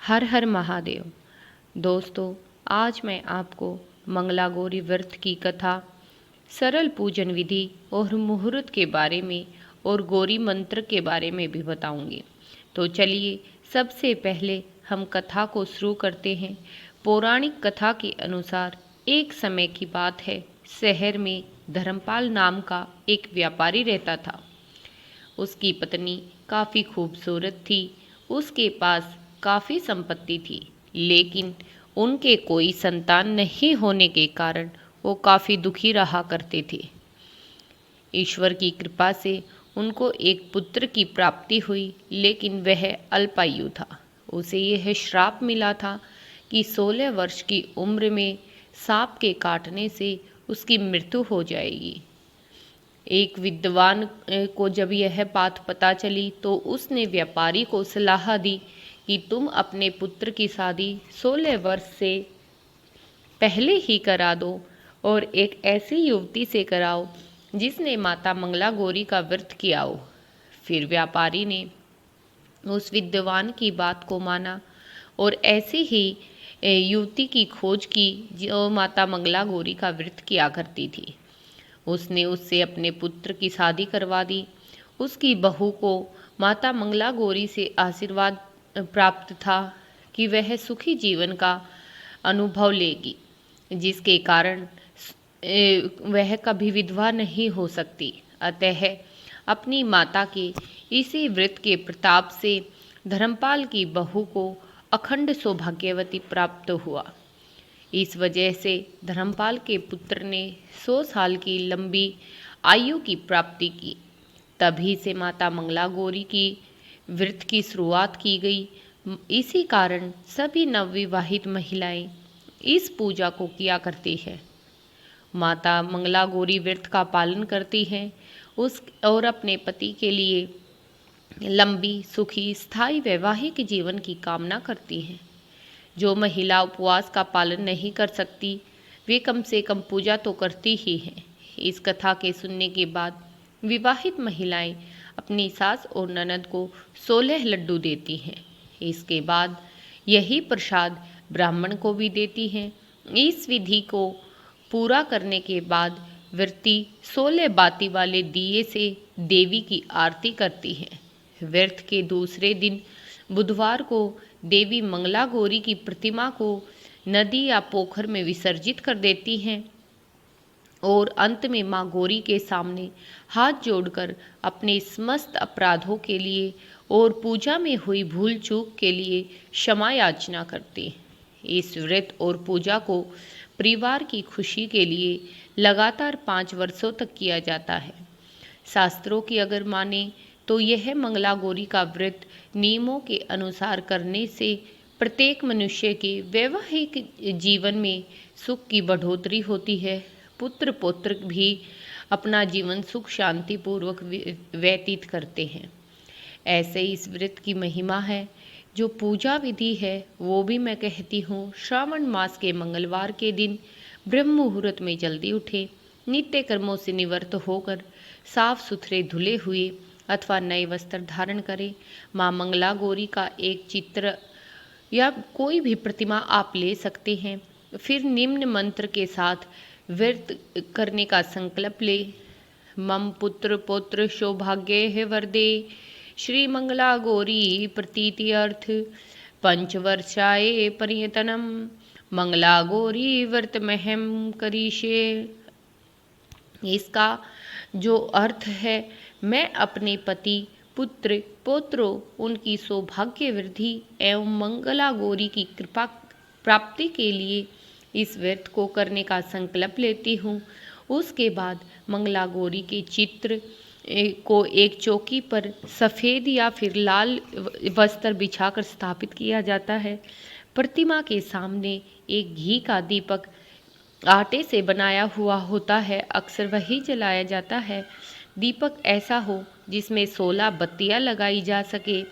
हर हर महादेव। दोस्तों, आज मैं आपको मंगला गौरी व्रत की कथा, सरल पूजन विधि और मुहूर्त के बारे में और गौरी मंत्र के बारे में भी बताऊंगी। तो चलिए सबसे पहले हम कथा को शुरू करते हैं। पौराणिक कथा के अनुसार एक समय की बात है, शहर में धर्मपाल नाम का एक व्यापारी रहता था। उसकी पत्नी काफ़ी खूबसूरत थी। उसके पास काफ़ी संपत्ति थी, लेकिन उनके कोई संतान नहीं होने के कारण वो काफ़ी दुखी रहा करते थे। ईश्वर की कृपा से उनको एक पुत्र की प्राप्ति हुई, लेकिन वह अल्पायु था। उसे यह श्राप मिला था कि 16 वर्ष की उम्र में सांप के काटने से उसकी मृत्यु हो जाएगी। एक विद्वान को जब यह बात पता चली तो उसने व्यापारी को सलाह दी कि तुम अपने पुत्र की शादी 16 वर्ष से पहले ही करा दो और एक ऐसी युवती से कराओ जिसने माता मंगला गौरी का व्रत किया हो। फिर व्यापारी ने उस विद्वान की बात को माना और ऐसी ही युवती की खोज की जो माता मंगला गौरी का व्रत किया करती थी। उसने उससे अपने पुत्र की शादी करवा दी। उसकी बहू को माता मंगला गौरी से आशीर्वाद प्राप्त था कि वह सुखी जीवन का अनुभव लेगी, जिसके कारण वह कभी विधवा नहीं हो सकती। अतः अपनी माता के इसी व्रत के प्रताप से धर्मपाल की बहू को अखंड सौभाग्यवती प्राप्त हुआ। इस वजह से धर्मपाल के पुत्र ने 100 साल की लंबी आयु की प्राप्ति की। तभी से माता मंगला गौरी की व्रत की शुरुआत की गई। इसी कारण सभी नवविवाहित महिलाएं इस पूजा को किया करती है। माता मंगला गौरी व्रत का पालन करती हैं और अपने पति के लिए लंबी, सुखी, स्थायी वैवाहिक जीवन की कामना करती हैं। जो महिला उपवास का पालन नहीं कर सकती, वे कम से कम पूजा तो करती ही हैं। इस कथा के सुनने के बाद विवाहित महिलाएं अपनी सास और ननद को 16 लड्डू देती हैं। इसके बाद यही प्रसाद ब्राह्मण को भी देती हैं। इस विधि को पूरा करने के बाद व्रती 16 बाती वाले दिए से देवी की आरती करती है। व्रत के दूसरे दिन बुधवार को देवी मंगला गौरी की प्रतिमा को नदी या पोखर में विसर्जित कर देती हैं और अंत में मां गौरी के सामने हाथ जोड़कर अपने समस्त अपराधों के लिए और पूजा में हुई भूल चूक के लिए क्षमा याचना करती हैं। इस व्रत और पूजा को परिवार की खुशी के लिए लगातार 5 वर्षों तक किया जाता है। शास्त्रों की अगर माने तो यह मंगला गौरी का व्रत नियमों के अनुसार करने से प्रत्येक मनुष्य के वैवाहिक जीवन में सुख की बढ़ोतरी होती है। पुत्र पौत्र भी अपना जीवन सुख शांति पूर्वक व्यतीत करते हैं। ऐसे इस व्रत की महिमा है। जो पूजा विधि है वो भी मैं कहती हूँ, श्रावण मास के मंगलवार के दिन ब्रह्म मुहूर्त में जल्दी उठे, नित्य कर्मों से निवृत्त होकर साफ सुथरे धुले हुए अथवा नए वस्त्र धारण करें। माँ मंगला गौरी का एक चित्र या कोई भी प्रतिमा आप ले सकते हैं। फिर निम्न मंत्र के साथ व्रत करने का संकल्प ले। मम पुत्र पौत्र सौभाग्य है वरदे, श्री मंगला गौरी प्रतीति अर्थ पंचवर्षाए पर्यतनम, मंगला गौरी व्रत महम करीशे। इसका जो अर्थ है, मैं अपने पति पुत्र पौत्रों उनकी सौभाग्य वृद्धि एवं मंगला गौरी की कृपा प्राप्ति के लिए इस व्रत को करने का संकल्प लेती हूँ। उसके बाद मंगला गौरी के चित्र को एक चौकी पर सफ़ेद या फिर लाल वस्त्र बिछाकर स्थापित किया जाता है। प्रतिमा के सामने एक घी का दीपक आटे से बनाया हुआ होता है, अक्सर वही जलाया जाता है। दीपक ऐसा हो जिसमें 16 बत्तियां लगाई जा सके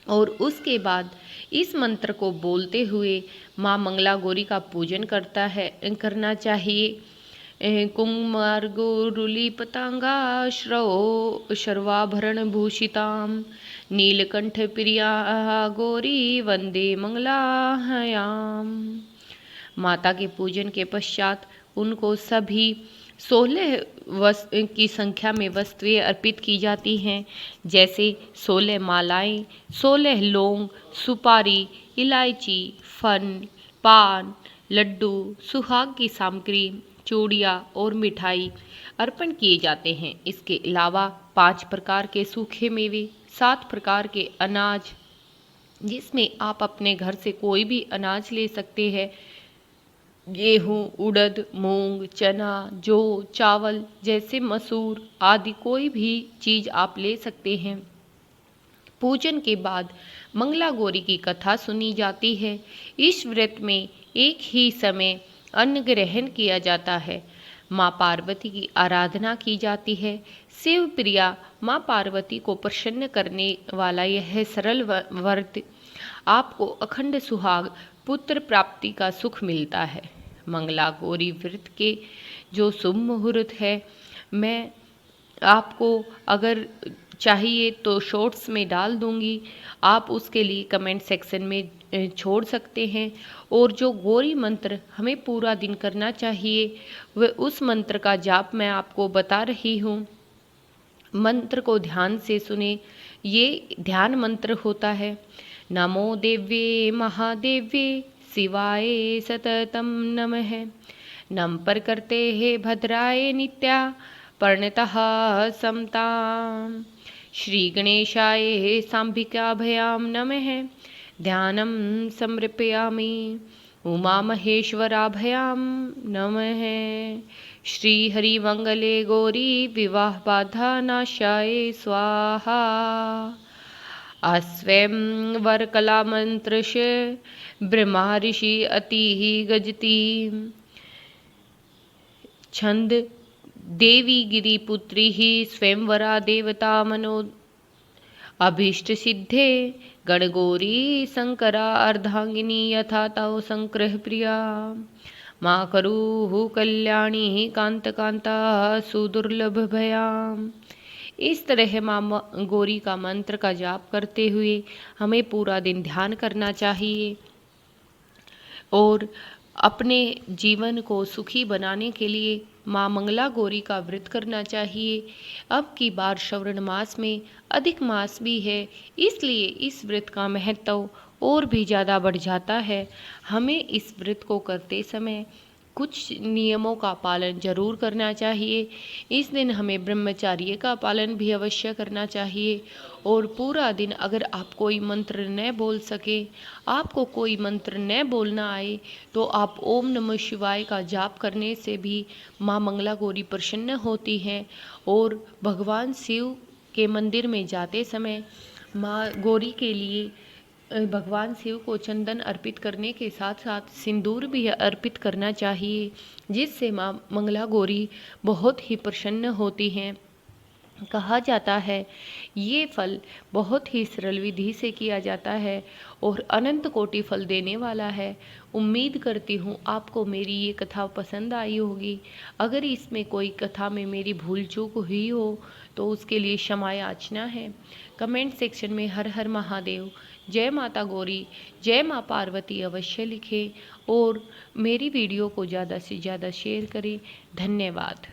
और उसके बाद इस मंत्र को बोलते हुए माँ मंगला गौरी का पूजन करना चाहिए। कुङ्मार्गोरुली पताङ्गा श्रवो शर्वाभरणभूषितां नीलकंठप्रियाः गौरी वंदे मंगलाहयाम। माता के पूजन के पश्चात उनको सभी 16 की संख्या में वस्तुएं अर्पित की जाती हैं, जैसे 16 मालाएं, 16 लौंग, सुपारी, इलायची, फल, पान, लड्डू, सुहाग की सामग्री, चूड़ियाँ और मिठाई अर्पण किए जाते हैं। इसके अलावा 5 प्रकार के सूखे मेवे, 7 प्रकार के अनाज, जिसमें आप अपने घर से कोई भी अनाज ले सकते हैं, गेहूँ, उड़द, मूंग, चना, जौ, चावल जैसे मसूर आदि कोई भी चीज़ आप ले सकते हैं। पूजन के बाद मंगला गौरी की कथा सुनी जाती है। इस व्रत में एक ही समय अन्न ग्रहण किया जाता है। माँ पार्वती की आराधना की जाती है। शिव प्रिया माँ पार्वती को प्रसन्न करने वाला यह सरल व्रत आपको अखंड सुहाग, पुत्र प्राप्ति का सुख मिलता है। मंगला गौरी व्रत के जो शुभ मुहूर्त है, मैं आपको अगर चाहिए तो शॉर्ट्स में डाल दूंगी, आप उसके लिए कमेंट सेक्शन में छोड़ सकते हैं। और जो गौरी मंत्र हमें पूरा दिन करना चाहिए, वह उस मंत्र का जाप मैं आपको बता रही हूँ। मंत्र को ध्यान से सुने। ये ध्यान मंत्र होता है। नमो देव्ये महादेव्ये शिवाय सततम नमः। नम पर करते हे भद्राय नित्या पर्णतः समता। श्री गणेशाय सांभिकाभयां नमः। ध्यानं समर्पयामि। उमा महेश्वराभयां नमः। श्री हरिमंगले गौरी विवाह बाधा नाशाय स्वाहा। अस्वयं वरकला मंत्रश ब्रह्मा ऋषि अति गजती। छंद देवी गिरिपुत्री ही स्वयंवरा देवता मनो। अभीष्ट सिद्धे गणगौरी शंकरा अर्धांगिनी यथा तव संक्रह प्रिया। माँ करुः कल्याणी कांत कांता सुदुर्लभ भयाम। इस तरह माँ गौरी का मंत्र का जाप करते हुए हमें पूरा दिन ध्यान करना चाहिए और अपने जीवन को सुखी बनाने के लिए माँ मंगला गौरी का व्रत करना चाहिए। अब की बार श्रावण मास में अधिक मास भी है, इसलिए इस व्रत का महत्व और भी ज़्यादा बढ़ जाता है। हमें इस व्रत को करते समय कुछ नियमों का पालन जरूर करना चाहिए। इस दिन हमें ब्रह्मचर्य का पालन भी अवश्य करना चाहिए। और पूरा दिन अगर आप कोई मंत्र न बोल सके, आपको कोई मंत्र न बोलना आए, तो आप ओम नमः शिवाय का जाप करने से भी माँ मंगला गौरी प्रसन्न होती हैं। और भगवान शिव के मंदिर में जाते समय माँ गौरी के लिए भगवान शिव को चंदन अर्पित करने के साथ साथ सिंदूर भी अर्पित करना चाहिए, जिससे माँ मंगला गौरी बहुत ही प्रसन्न होती हैं। कहा जाता है ये फल बहुत ही सरल विधि से किया जाता है और अनंत कोटि फल देने वाला है। उम्मीद करती हूँ आपको मेरी ये कथा पसंद आई होगी। अगर इसमें कोई कथा में मेरी भूल चूक हुई हो तो उसके लिए क्षमा याचना है। कमेंट सेक्शन में हर हर महादेव, जय माता गौरी, जय माँ पार्वती अवश्य लिखें और मेरी वीडियो को ज़्यादा से ज़्यादा शेयर करें। धन्यवाद।